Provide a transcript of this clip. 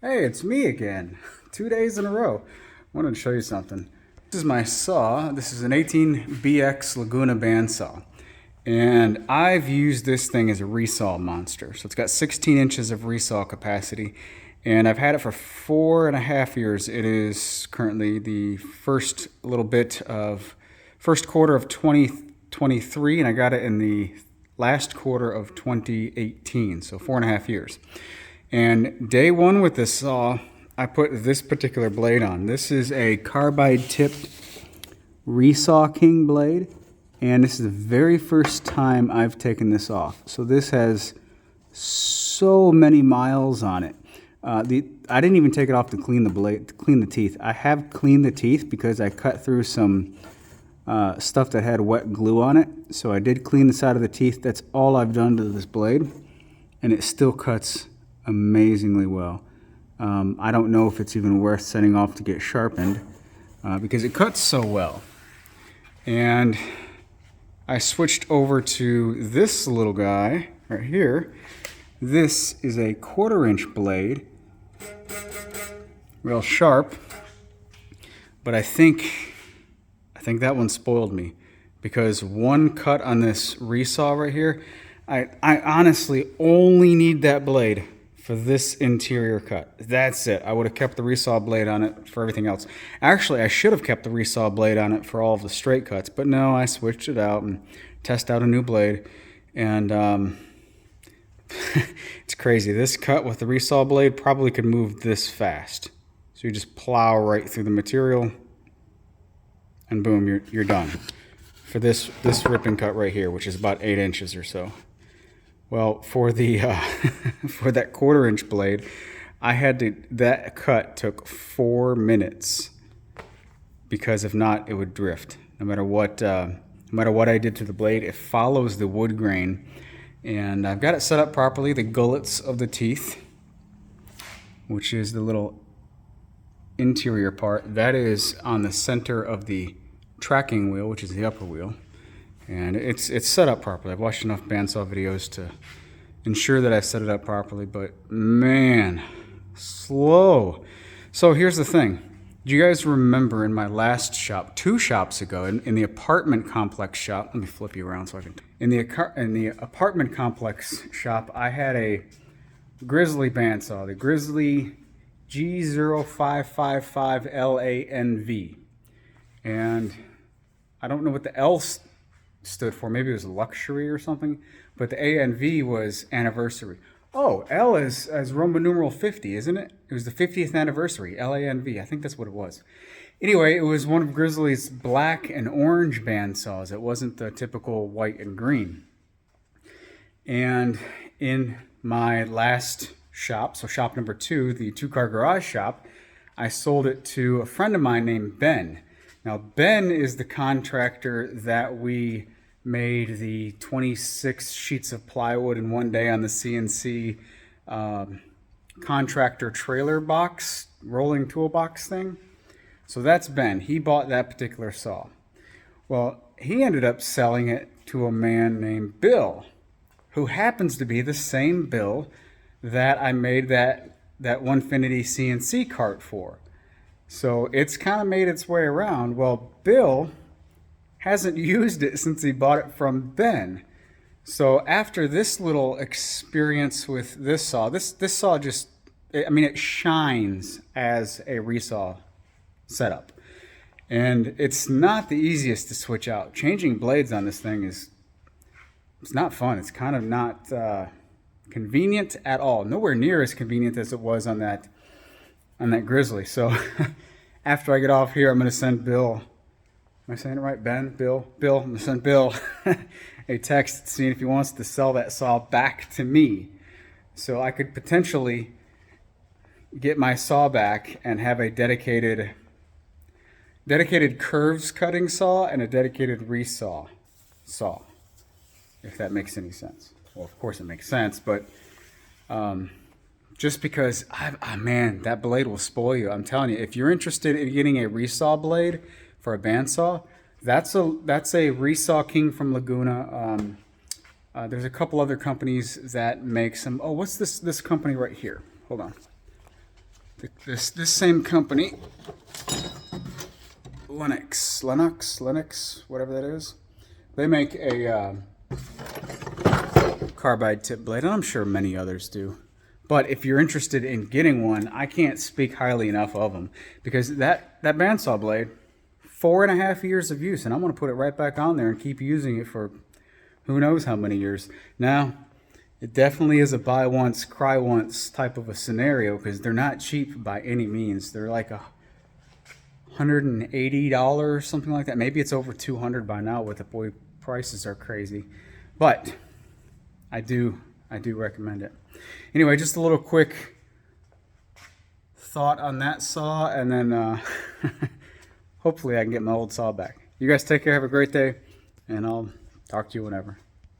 Hey, it's me again. 2 days in a row. I wanted to show you something. This is my saw. This is an 18BX Laguna bandsaw. And I've used this thing as a resaw monster. So it's got 16 inches of resaw capacity. And I've had it for 4.5 years. It is currently the first quarter of 2023, and I got it in the last quarter of 2018. So 4.5 years. And day one with this saw, I put this particular blade on. This is a carbide tipped resaw king blade. And this is the very first time I've taken this off. So this has so many miles on it. I didn't even take it off to clean the blade, to clean the teeth. I have cleaned the teeth because I cut through some stuff that had wet glue on it. So I did clean the side of the teeth. That's all I've done to this blade. And it still cuts amazingly well. I don't know if it's even worth sending off to get sharpened because it cuts so well. And I switched over to this little guy right here. This is a 1/4-inch blade, real sharp, but I think that one spoiled me because one cut on this resaw right here, I honestly only need that blade for this interior cut. That's it. I would have kept the resaw blade on it for everything else. Actually, I should have kept the resaw blade on it for all of the straight cuts, but no, I switched it out and tested out a new blade. And it's crazy. This cut with the resaw blade probably could move this fast. So you just plow right through the material and boom, you're done. For this ripping cut right here, which is about 8 inches or so. Well, for the for that 1/4-inch blade, that cut took 4 minutes because if not, it would drift. No matter what I did to the blade, it follows the wood grain, and I've got it set up properly. The gullets of the teeth, which is the little interior part, that is on the center of the tracking wheel, which is the upper wheel. And it's set up properly. I've watched enough bandsaw videos to ensure that I set it up properly, but man, slow. So here's the thing. Do you guys remember in my last shop, 2 shops ago, in the apartment complex shop, let me flip you around so I can, in the apartment complex shop, I had a Grizzly bandsaw, the Grizzly G0555LANV. And I don't know what the L stood for. Maybe it was luxury or something, but the ANV was anniversary. Oh, L is Roman numeral 50, isn't it? It was the 50th anniversary, LANV. I think that's what it was. Anyway, it was one of Grizzly's black and orange bandsaws. It wasn't the typical white and green. And in my last shop, so shop number 2, the 2-car garage shop, I sold it to a friend of mine named Ben. Now, Ben is the contractor that we made the 26 sheets of plywood in one day on the CNC contractor trailer box, rolling toolbox thing. So that's Ben. He bought that particular saw. Well, he ended up selling it to a man named Bill, who happens to be the same Bill that I made that Onefinity CNC cart for. So it's kind of made its way around. Well, Bill hasn't used it since he bought it from Ben. So after this little experience with this saw just, I mean, it shines as a resaw setup. And it's not the easiest to switch out. Changing blades on this thing it's not fun. It's kind of not convenient at all. Nowhere near as convenient as it was on that Grizzly. So after I get off here, I'm going to send Bill, am I saying it right? Ben? Bill? I'm going to send Bill a text seeing if he wants to sell that saw back to me. So I could potentially get my saw back and have a dedicated curves cutting saw and a dedicated resaw saw, if that makes any sense. Well, of course it makes sense, but just because, man, that blade will spoil you. I'm telling you, if you're interested in getting a resaw blade for a bandsaw, that's a resaw king from Laguna. There's a couple other companies that make some. Oh, what's this company right here? Hold on. This same company, Lennox, whatever that is. They make a carbide tip blade, and I'm sure many others do. But if you're interested in getting one, I can't speak highly enough of them, because that bandsaw blade, 4.5 years of use, and I'm going to put it right back on there and keep using it for who knows how many years. Now, it definitely is a buy once, cry once type of a scenario, because they're not cheap by any means. They're like $180, something like that. Maybe it's over 200 by now with the boy prices are crazy. But I do recommend it. Anyway, just a little quick thought on that saw, and then hopefully I can get my old saw back. You guys take care, have a great day, and I'll talk to you whenever.